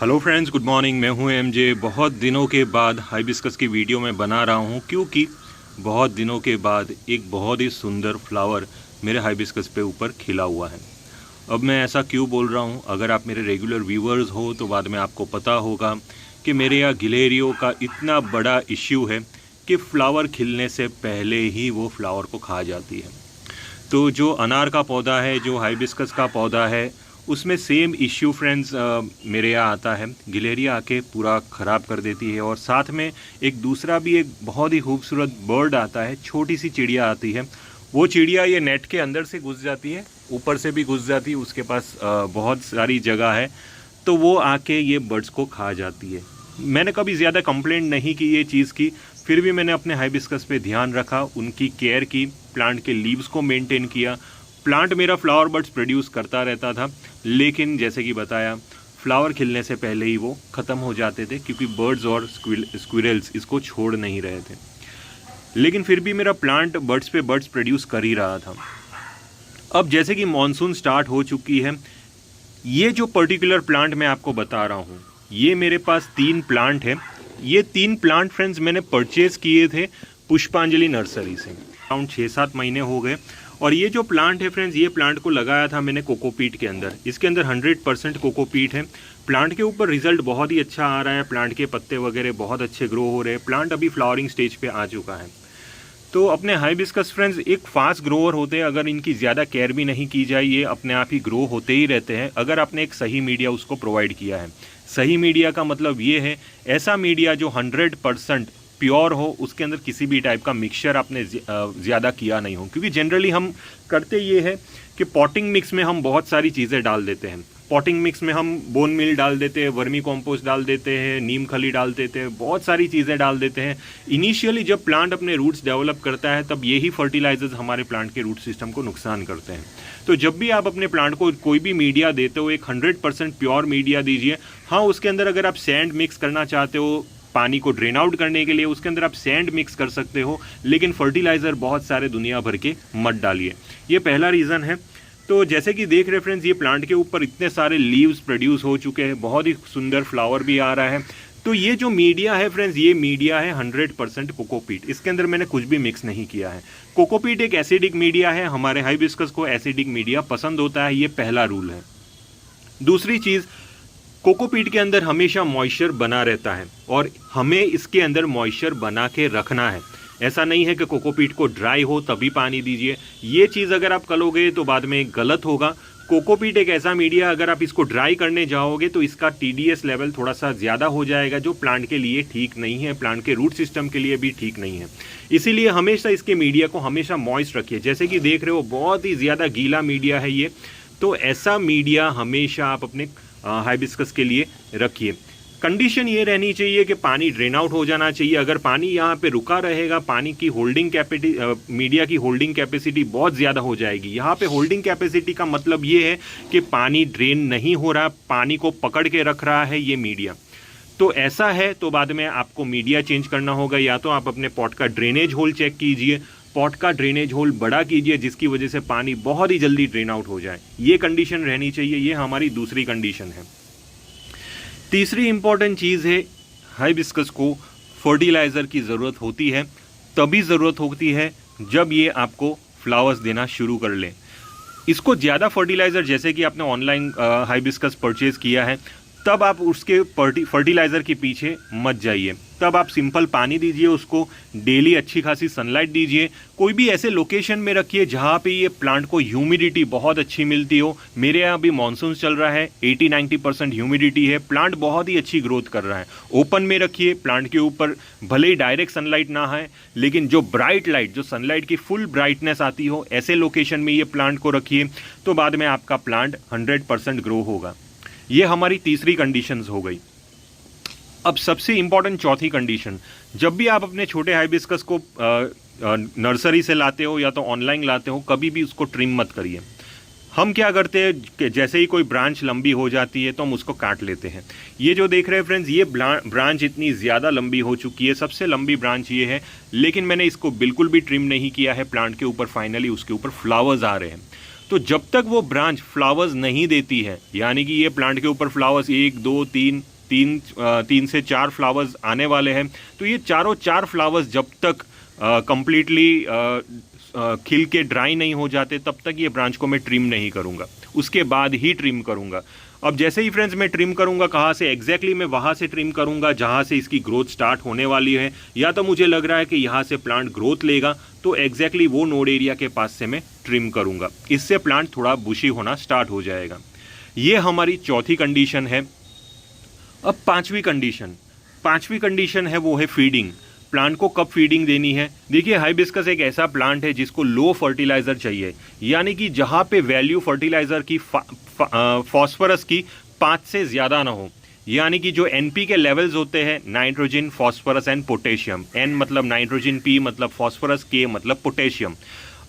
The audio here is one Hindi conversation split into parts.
Hello friends, good morning. मैं हूं एमजे। बहुत दिनों के बाद हाइबिस्कस की वीडियो मैं बना रहा हूं क्योंकि बहुत दिनों के बाद एक बहुत ही सुंदर फ्लावर मेरे हाइबिस्कस पे ऊपर खिला हुआ है। अब मैं ऐसा क्यों बोल रहा हूं? अगर आप मेरे रेगुलर व्यूअर्स हो तो बाद में आपको पता होगा कि मेरे यहाँ गिलेरियो का इतना बड़ा इश्यू है कि फ्लावर खिलने से पहले ही वो फ्लावर को खा जाती है। तो जो अनार का पौधा है, जो हाइबिस्कस का पौधा है, उसमें सेम इश्यू फ्रेंड्स मेरे यहाँ आता है। गिलेरिया आके पूरा ख़राब कर देती है। और साथ में एक दूसरा भी एक बहुत ही खूबसूरत बर्ड आता है, छोटी सी चिड़िया आती है। वो चिड़िया ये नेट के अंदर से घुस जाती है, ऊपर से भी घुस जाती है, उसके पास बहुत सारी जगह है, तो वो आके ये बर्ड्स को खा जाती है। मैंने कभी ज़्यादा कंप्लेंट नहीं की ये चीज़ की, फिर भी मैंने अपने हाइबिस्कस पे ध्यान रखा, उनकी केयर की, प्लांट के लीव्स को मेंटेन किया। प्लांट मेरा फ्लावर बड्स प्रोड्यूस करता रहता था, लेकिन जैसे कि बताया, फ्लावर खिलने से पहले ही वो ख़त्म हो जाते थे क्योंकि बर्ड्स और स्क्विरल्स इसको छोड़ नहीं रहे थे। लेकिन फिर भी मेरा प्लांट बर्ड्स पे बर्ड्स प्रोड्यूस कर ही रहा था। अब जैसे कि मॉनसून स्टार्ट हो चुकी है, ये जो पर्टिकुलर प्लांट मैं आपको बता रहा हूँ, ये मेरे पास 3 प्लांट है। ये 3 प्लांट फ्रेंड्स मैंने परचेज़ किए थे पुष्पांजलि नर्सरी से। अराउंड 6-7 महीने हो गए। और ये जो प्लांट है फ्रेंड्स, ये प्लांट को लगाया था मैंने कोकोपीट के अंदर। इसके अंदर 100% कोकोपीट है। प्लांट के ऊपर रिजल्ट बहुत ही अच्छा आ रहा है। प्लांट के पत्ते वगैरह बहुत अच्छे ग्रो हो रहे हैं। प्लांट अभी फ्लावरिंग स्टेज पे आ चुका है। तो अपने हाइबिस्कस फ्रेंड्स एक फास्ट ग्रोअर होते हैं। अगर इनकी ज़्यादा केयर भी नहीं की जाए, ये अपने आप ही ग्रो होते ही रहते हैं, अगर आपने एक सही मीडिया उसको प्रोवाइड किया है। सही मीडिया का मतलब ये है, ऐसा मीडिया जो 100% प्योर हो, उसके अंदर किसी भी टाइप का मिक्सचर आपने ज़्यादा किया नहीं हो। क्योंकि जनरली हम करते ये है कि पॉटिंग मिक्स में हम बहुत सारी चीज़ें डाल देते हैं। पॉटिंग मिक्स में हम बोन मिल डाल देते हैं, वर्मी कॉम्पोस्ट डाल देते हैं, नीम खली डाल देते हैं, बहुत सारी चीज़ें डाल देते हैं। इनिशियली जब प्लांट अपने रूट्स डेवलप करता है, तब यही फर्टिलाइजर्स हमारे प्लांट के रूट सिस्टम को नुकसान करते हैं। तो जब भी आप अपने प्लांट को कोई भी मीडिया देते हो, एक 100% प्योर मीडिया दीजिए। हाँ, उसके अंदर अगर आप सैंड मिक्स करना चाहते हो पानी को ड्रेन आउट करने के लिए, उसके अंदर आप सैंड मिक्स कर सकते हो, लेकिन फर्टिलाइज़र बहुत सारे दुनिया भर के मत डालिए। ये पहला रीज़न है। तो जैसे कि देख रहे फ्रेंड्स, ये प्लांट के ऊपर इतने सारे लीव्स प्रोड्यूस हो चुके हैं, बहुत ही सुंदर फ्लावर भी आ रहा है। तो ये जो मीडिया है फ्रेंड्स, ये मीडिया है 100% कोकोपीट। इसके अंदर मैंने कुछ भी मिक्स नहीं किया है। कोकोपीट एक एसिडिक मीडिया है। हमारे हाइबिस्कस को एसिडिक मीडिया पसंद होता है, ये पहला रूल है। दूसरी चीज़, कोकोपीट के अंदर हमेशा मॉइस्चर बना रहता है और हमें इसके अंदर मॉइस्चर बना के रखना है। ऐसा नहीं है कि कोकोपीट को ड्राई हो तभी पानी दीजिए। ये चीज़ अगर आप करोगे तो बाद में गलत होगा। कोकोपीट एक ऐसा मीडिया, अगर आप इसको ड्राई करने जाओगे तो इसका TDS लेवल थोड़ा सा ज़्यादा हो जाएगा, जो प्लांट के लिए ठीक नहीं है, प्लांट के रूट सिस्टम के लिए भी ठीक नहीं है। इसीलिए हमेशा इसके मीडिया को हमेशा मॉइस्ट रखिए। जैसे कि देख रहे हो, बहुत ही ज़्यादा गीला मीडिया है ये। तो ऐसा मीडिया हमेशा आप अपने हाइबिस्कस के लिए रखिए। कंडीशन ये रहनी चाहिए कि पानी ड्रेन आउट हो जाना चाहिए। अगर पानी यहाँ पे रुका रहेगा, पानी की होल्डिंग कैपेसिटी, मीडिया की होल्डिंग कैपेसिटी बहुत ज़्यादा हो जाएगी। यहाँ पे होल्डिंग कैपेसिटी का मतलब ये है कि पानी ड्रेन नहीं हो रहा, पानी को पकड़ के रख रहा है ये मीडिया। तो ऐसा है तो बाद में आपको मीडिया चेंज करना होगा। या तो आप अपने पॉट का ड्रेनेज होल चेक कीजिए, पॉट का ड्रेनेज होल बड़ा कीजिए, जिसकी वजह से पानी बहुत ही जल्दी ड्रेन आउट हो जाए। ये कंडीशन रहनी चाहिए। ये हमारी दूसरी कंडीशन है। तीसरी इंपॉर्टेंट चीज़ है, हाइबिस्कस को फर्टिलाइज़र की ज़रूरत होती है। तभी ज़रूरत होती है जब ये आपको फ्लावर्स देना शुरू कर ले। इसको ज़्यादा फर्टिलाइज़र, जैसे कि आपने ऑनलाइन हाइबिस्कस परचेज़ किया है, तब आप उसके फर्टिलाइज़र के पीछे मत जाइए। तब आप सिंपल पानी दीजिए उसको, डेली अच्छी खासी सनलाइट दीजिए। कोई भी ऐसे लोकेशन में रखिए जहाँ पे ये प्लांट को ह्यूमिडिटी बहुत अच्छी मिलती हो। मेरे यहाँ भी मानसून चल रहा है, 80-90% ह्यूमिडिटी है, प्लांट बहुत ही अच्छी ग्रोथ कर रहा है। ओपन में रखिए, प्लांट के ऊपर भले ही डायरेक्ट सनलाइट ना आए, लेकिन जो ब्राइट लाइट, जो सनलाइट की फुल ब्राइटनेस आती हो, ऐसे लोकेशन में ये प्लांट को रखिए। तो बाद में आपका प्लांट 100% ग्रो होगा। ये हमारी तीसरी कंडीशंस हो गई। अब सबसे इंपॉर्टेंट चौथी कंडीशन, जब भी आप अपने छोटे हाइबिस्कस को नर्सरी से लाते हो या तो ऑनलाइन लाते हो, कभी भी उसको ट्रिम मत करिए। हम क्या करते हैं कि जैसे ही कोई ब्रांच लंबी हो जाती है तो हम उसको काट लेते हैं। ये जो देख रहे हैं फ्रेंड्स, ये ब्रांच इतनी ज़्यादा लंबी हो चुकी है, सबसे लंबी ब्रांच ये है, लेकिन मैंने इसको बिल्कुल भी ट्रिम नहीं किया है। प्लांट के ऊपर फाइनली उसके ऊपर फ्लावर्स आ रहे हैं। तो जब तक वो ब्रांच फ्लावर्स नहीं देती है, यानी कि ये प्लांट के ऊपर फ्लावर्स 1 2 3 तीन से 4 फ्लावर्स आने वाले हैं। तो ये चारों 4 फ्लावर्स जब तक कंप्लीटली खिल के ड्राई नहीं हो जाते तब तक ये ब्रांच को मैं ट्रिम नहीं करूँगा, उसके बाद ही ट्रिम करूँगा। अब जैसे ही फ्रेंड्स मैं ट्रिम करूँगा, कहाँ से एग्जैक्टली मैं वहाँ से ट्रिम करूँगा जहाँ से इसकी ग्रोथ स्टार्ट होने वाली है, या तो मुझे लग रहा है कि यहाँ से प्लांट ग्रोथ लेगा तो एग्जैक्टली वो नोड एरिया के पास से मैं ट्रिम करूँगा। इससे प्लांट थोड़ा बुशी होना स्टार्ट हो जाएगा। ये हमारी चौथी कंडीशन है। अब पाँचवीं कंडीशन है वो है फीडिंग। प्लांट को कब फीडिंग देनी है? देखिए, हाइबिस्कस एक ऐसा प्लांट है जिसको लो फर्टिलाइजर चाहिए, यानी कि जहाँ पे वैल्यू फर्टिलाइजर की फॉस्फोरस की 5 से ज़्यादा ना हो, यानी कि जो एनपी के लेवल्स होते हैं, nitrogen, phosphorus and potassium. N मतलब नाइट्रोजन, पी मतलब फॉस्फोरस, के मतलब पोटेशियम।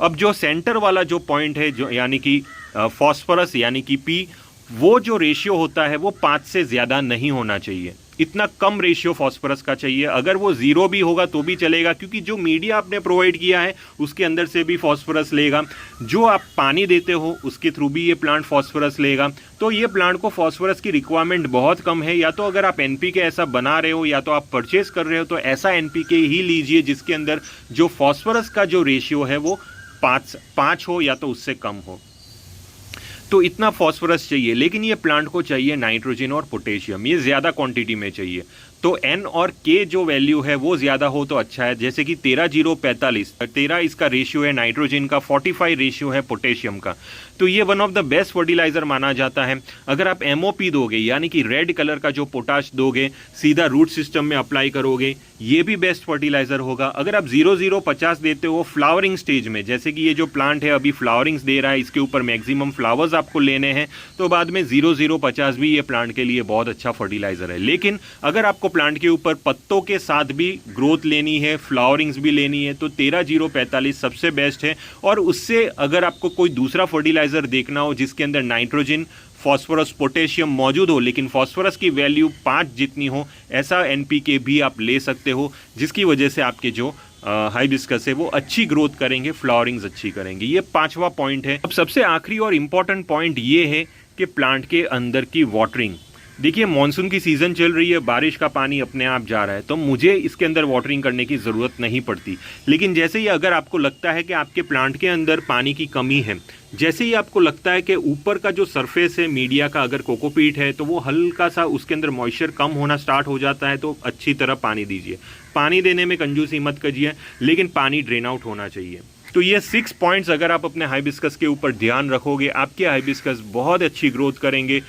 अब जो सेंटर वाला जो पॉइंट है, जो यानी कि फॉस्फोरस यानी कि पी, वो जो रेशियो होता है वो 5 से ज़्यादा नहीं होना चाहिए। इतना कम रेशियो फॉस्फोरस का चाहिए। अगर वो 0 भी होगा तो भी चलेगा, क्योंकि जो मीडिया आपने प्रोवाइड किया है उसके अंदर से भी फॉस्फोरस लेगा, जो आप पानी देते हो उसके थ्रू भी ये प्लांट फॉस्फोरस लेगा। तो ये प्लांट को फॉस्फोरस की रिक्वायरमेंट बहुत कम है। या तो अगर आप एनपीके ऐसा बना रहे हो या तो आप परचेज कर रहे हो तो ऐसा एनपीके ही लीजिए जिसके अंदर जो फॉस्फोरस का जो रेशियो है वो 5 हो या तो उससे कम हो। तो इतना फॉस्फोरस चाहिए, लेकिन ये प्लांट को चाहिए नाइट्रोजन और पोटेशियम, ये ज़्यादा क्वांटिटी में चाहिए। तो एन और के जो वैल्यू है वो ज़्यादा हो तो अच्छा है, जैसे कि 13:0:45, 13 इसका रेशियो है नाइट्रोजन का, 45 रेशियो है पोटेशियम का। तो ये one of the best fertiliser माना जाता है। अगर आप एमओपी दोगे, यानी कि रेड कलर का जो पोटाश दोगे, सीधा रूट सिस्टम में अप्लाई करोगे, ये भी बेस्ट फर्टिलाइजर होगा। अगर आप 0:0:50 देते हो फ्लावरिंग स्टेज में, जैसे कि ये जो प्लांट है अभी फ्लावरिंग्स दे रहा है, इसके ऊपर मैक्सिमम फ्लावर्स आपको लेने हैं, तो बाद में 0:0:50 भी ये प्लांट के लिए बहुत अच्छा फर्टिलाइजर है। लेकिन अगर आपको प्लांट के ऊपर पत्तों के साथ भी ग्रोथ लेनी है, फ्लावरिंग्स भी लेनी है, तो 13:0:45 सबसे बेस्ट है। और उससे अगर आपको कोई दूसरा फर्टिलाइजर देखना हो जिसके अंदर नाइट्रोजन, फॉस्फोरस, पोटेशियम मौजूद हो, लेकिन फॉस्फोरस की वैल्यू 5 जितनी हो, ऐसा एनपीके भी आप ले सकते हो, जिसकी वजह से आपके जो हाइबिस्कस है वो अच्छी ग्रोथ करेंगे, फ्लावरिंग्स अच्छी करेंगे। ये 5वां पॉइंट है। अब सबसे आखिरी और इम्पॉर्टेंट पॉइंट ये है कि प्लांट के अंदर की वाटरिंग। देखिए, मॉनसून की सीज़न चल रही है, बारिश का पानी अपने आप जा रहा है, तो मुझे इसके अंदर वाटरिंग करने की ज़रूरत नहीं पड़ती। लेकिन जैसे ही अगर आपको लगता है कि आपके प्लांट के अंदर पानी की कमी है, जैसे ही आपको लगता है कि ऊपर का जो सरफेस है मीडिया का, अगर कोकोपीट है तो वो हल्का सा उसके अंदर मॉइस्चर कम होना स्टार्ट हो जाता है, तो अच्छी तरह पानी दीजिए। पानी देने में कंजूसी मत कीजिए, लेकिन पानी ड्रेन आउट होना चाहिए। तो ये 6 पॉइंट्स अगर आप अपने हाइबिस्कस के ऊपर ध्यान रखोगे, आपके हाइबिस्कस बहुत अच्छी ग्रोथ करेंगे।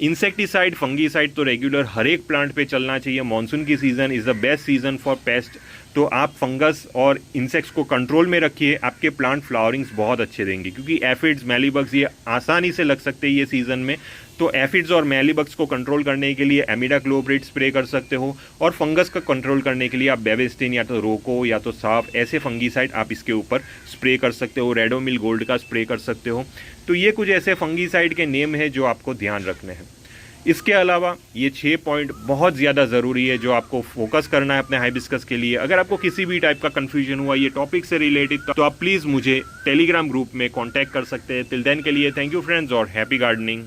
इंसेक्टिसाइड, फंगीसाइड तो रेगुलर हर एक प्लांट पे चलना चाहिए। मॉनसून की season is the best season for paste. तो आप फंगस और इंसेक्ट्स को कंट्रोल में रखिए, आपके प्लांट फ्लावरिंग्स बहुत अच्छे देंगे, क्योंकि एफिड्स, मेलीबग्स ये आसानी से लग सकते हैं ये सीज़न में। तो एफिड्स और मेलीबग्स को कंट्रोल करने के लिए एमिडाक्लोप्रिड स्प्रे कर सकते हो, और फंगस का कंट्रोल करने के लिए आप बेविस्टिन या तो रोको या तो साफ, ऐसे फंगीसाइड आप इसके ऊपर स्प्रे कर सकते हो। रेडोमिल गोल्ड का स्प्रे कर सकते हो। तो ये कुछ ऐसे फंगीसाइड के नेम है जो आपको ध्यान रखने हैं। इसके अलावा ये 6 पॉइंट बहुत ज़्यादा ज़रूरी है जो आपको फोकस करना है अपने हाइबिस्कस के लिए। अगर आपको किसी भी टाइप का कन्फ्यूजन हुआ ये टॉपिक से रिलेटेड, तो आप प्लीज़ मुझे टेलीग्राम ग्रुप में कांटेक्ट कर सकते हैं। टिल देन के लिए थैंक यू फ्रेंड्स, और हैप्पी गार्डनिंग।